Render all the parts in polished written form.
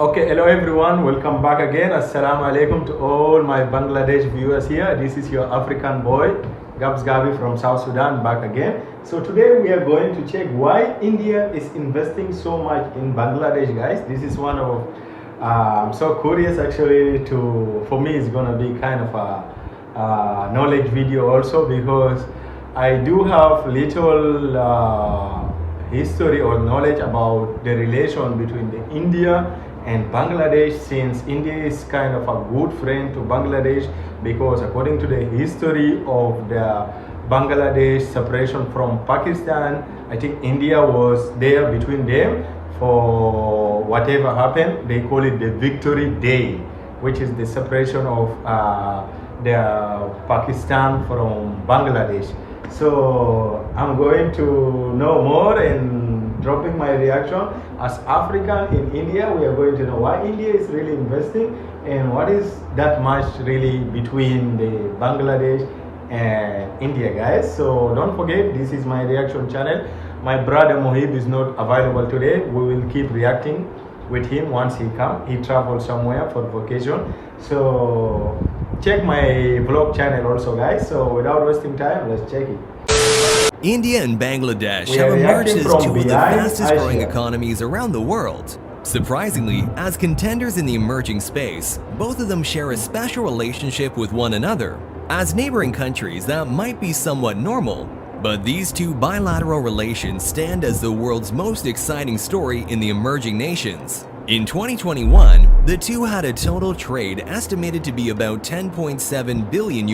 Okay, hello everyone, welcome back again. Assalamu alaikum to all my Bangladesh viewers here. This is your African boy, Gabs Gabi from South Sudan, back again. So today we are going to check why India is investing so much in Bangladesh, guys. This is one of, I'm so curious actually for me it's gonna be kind of a knowledge video also, because I do have little history or knowledge about the relation between India and Bangladesh, since India is kind of a good friend to Bangladesh, because according to the history of the Bangladesh separation from Pakistan, I think India was there between them for whatever happened. They call it the Victory Day, which is the separation of the Pakistan from Bangladesh. So I'm going to know more and dropping my reaction. As African in India, we are going to know why India is really investing and what is that much really between the Bangladesh and India, guys. So don't forget, this is my reaction channel. My brother Mohib is not available today. We will keep reacting with him once he comes. He traveled somewhere for vacation. So check my vlog channel also, guys. So without wasting time, let's check it. India and Bangladesh have emerged as two of the fastest growing economies around the world. Surprisingly, as contenders in the emerging space, both of them share a special relationship with one another. As neighboring countries, that might be somewhat normal, but these two bilateral relations stand as the world's most exciting story in the emerging nations. In 2021, the two had a total trade estimated to be about $10.7 billion.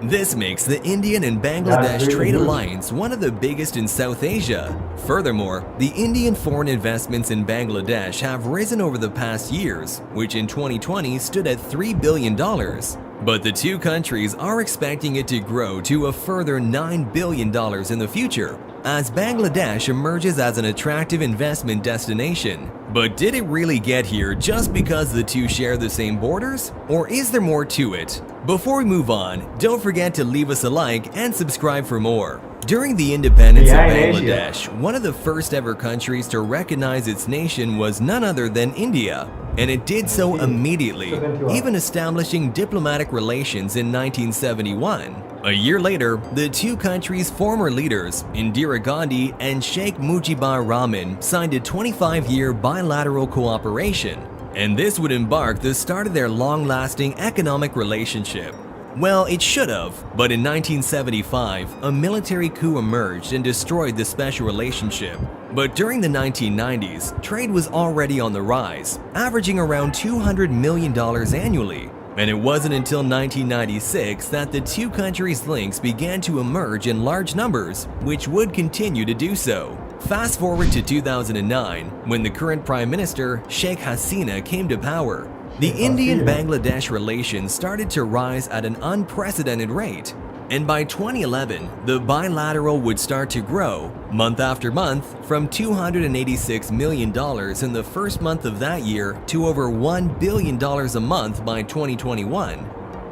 This makes the Indian and Bangladesh trade alliance one of the biggest in South Asia. Furthermore, the Indian foreign investments in Bangladesh have risen over the past years, which in 2020 stood at $3 billion. But the two countries are expecting it to grow to a further $9 billion in the future, as Bangladesh emerges as an attractive investment destination. But did it really get here just because the two share the same borders? Or is there more to it? Before we move on, don't forget to leave us a like and subscribe for more. During the independence of Bangladesh, one of the first ever countries to recognize its nation was none other than India, and it did so immediately, even establishing diplomatic relations in 1971. A year later, the two countries' former leaders, Indira Gandhi and Sheikh Mujibur Rahman, signed a 25-year bilateral cooperation, and this would mark the start of their long-lasting economic relationship. Well, it should have, but in 1975, a military coup emerged and destroyed the special relationship. But during the 1990s, trade was already on the rise, averaging around $200 million annually. And it wasn't until 1996 that the two countries' links began to emerge in large numbers, which would continue to do so. Fast forward to 2009, when the current Prime Minister, Sheikh Hasina, came to power. The Indian-Bangladesh relations started to rise at an unprecedented rate, and by 2011, the bilateral would start to grow, month after month, from $286 million in the first month of that year to over $1 billion a month by 2021.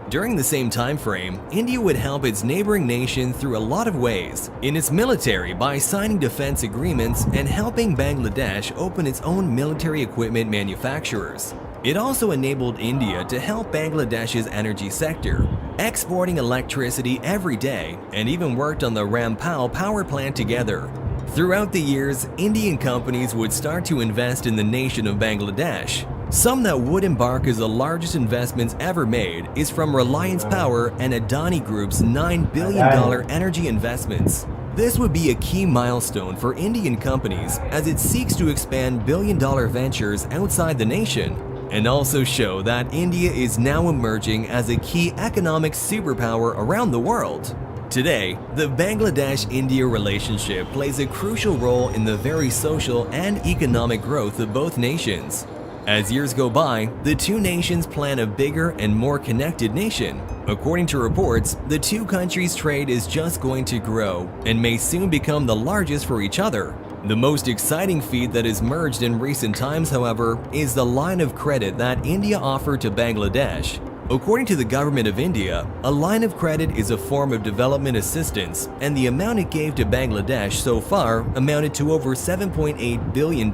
During the same time frame, India would help its neighboring nation through a lot of ways, in its military by signing defense agreements and helping Bangladesh open its own military equipment manufacturers. It also enabled India to help Bangladesh's energy sector, exporting electricity every day, and even worked on the Rampal power plant together. Throughout the years, Indian companies would start to invest in the nation of Bangladesh. Some that would embark as the largest investments ever made is from Reliance Power and Adani Group's $9 billion energy investments. This would be a key milestone for Indian companies as it seeks to expand billion-dollar ventures outside the nation, and also show that India is now emerging as a key economic superpower around the world. Today, the Bangladesh-India relationship plays a crucial role in the very social and economic growth of both nations. As years go by, the two nations plan a bigger and more connected nation. According to reports, the two countries' trade is just going to grow and may soon become the largest for each other. The most exciting feat that has emerged in recent times, however, is the line of credit that India offered to Bangladesh. According to the government of India, a line of credit is a form of development assistance, and the amount it gave to Bangladesh so far amounted to over $7.8 billion,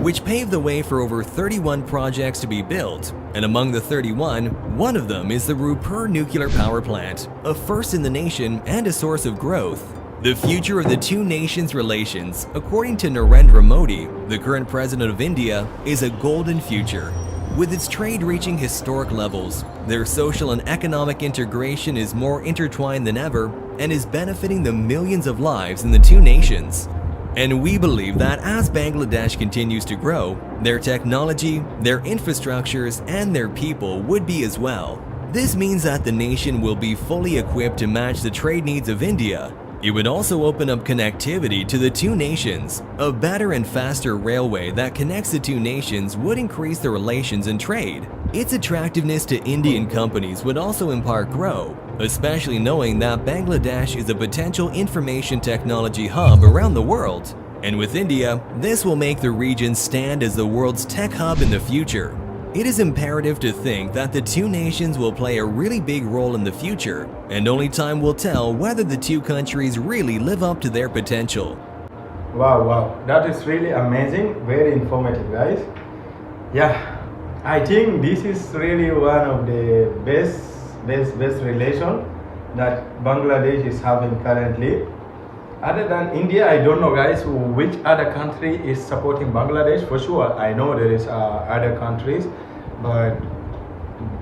which paved the way for over 31 projects to be built. And among the 31, one of them is the Rupur nuclear power plant, a first in the nation and a source of growth. The future of the two nations' relations, according to Narendra Modi, the current president of India, is a golden future. With its trade reaching historic levels, their social and economic integration is more intertwined than ever and is benefiting the millions of lives in the two nations. And we believe that as Bangladesh continues to grow, their technology, their infrastructures, and their people would be as well. This means that the nation will be fully equipped to match the trade needs of India. It would also open up connectivity to the two nations. A better and faster railway that connects the two nations would increase the relations and trade. Its attractiveness to Indian companies would also in part grow, especially knowing that Bangladesh is a potential information technology hub around the world. And with India, this will make the region stand as the world's tech hub in the future. It is imperative to think that the two nations will play a really big role in the future, and only time will tell whether the two countries really live up to their potential. Wow, that is really amazing, very informative, guys. Yeah, I think this is really one of the best relation that Bangladesh is having currently. Other than India, I don't know, guys, which other country is supporting Bangladesh. For sure, I know there is other countries, but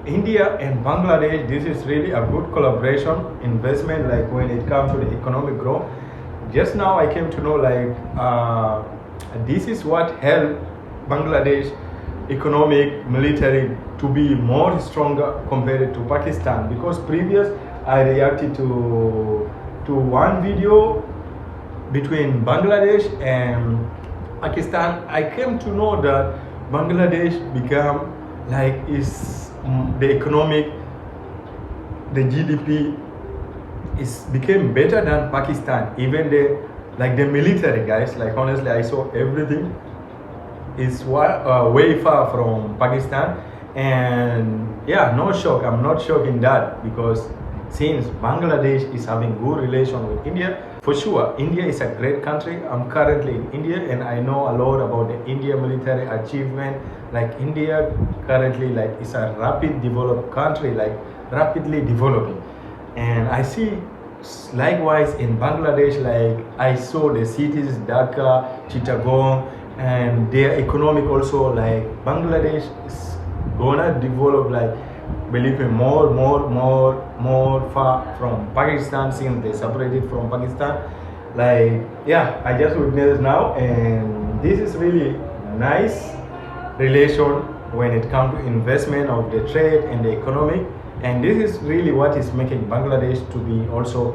India and Bangladesh, this is really a good collaboration, investment, like when it comes to the economic growth. Just now I came to know this is what helped Bangladesh economic, military to be more stronger compared to Pakistan, because previous I reacted to one video between Bangladesh and Pakistan. I came to know that Bangladesh became the economic, the GDP became better than Pakistan. Even the military, guys, honestly, I saw everything is way far from Pakistan. And yeah, no shock, I'm not shocked in that, because since Bangladesh is having good relation with India, for sure, India is a great country. I'm currently in India and I know a lot about the India military achievement. India currently is a rapid developed country, rapidly developing. And I see likewise in Bangladesh, I saw the cities, Dhaka, Chittagong, and their economic also, Bangladesh is gonna develop believe me, more far from Pakistan, since they separated from Pakistan. Yeah, I just witnessed now, and this is really nice relation when it comes to investment of the trade and the economic. And this is really what is making Bangladesh to be also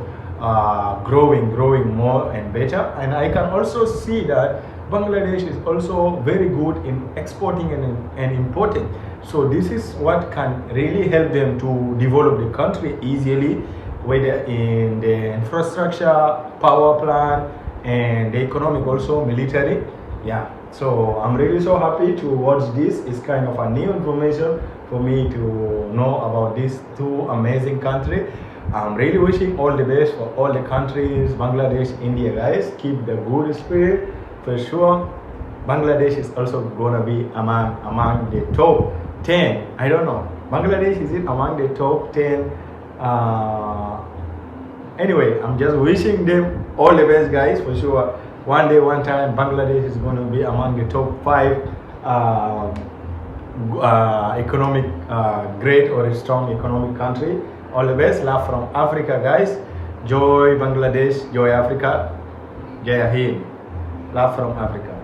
growing more and better. And I can also see that Bangladesh is also very good in exporting and importing. So this is what can really help them to develop the country easily, whether in the infrastructure, power plant, and the economic also, military. Yeah, so I'm really so happy to watch this. It's kind of a new information for me to know about these two amazing countries. I'm really wishing all the best for all the countries, Bangladesh, India, guys. Keep the good spirit. For sure, Bangladesh is also gonna be among the top 10. I don't know. Bangladesh, is it among the top 10? Anyway, I'm just wishing them all the best, guys. For sure, one day, one time, Bangladesh is gonna be among the top 5 economic great or strong economic country. All the best. Love from Africa, guys. Joy Bangladesh, joy Africa. Jai Hind. Love from Africa.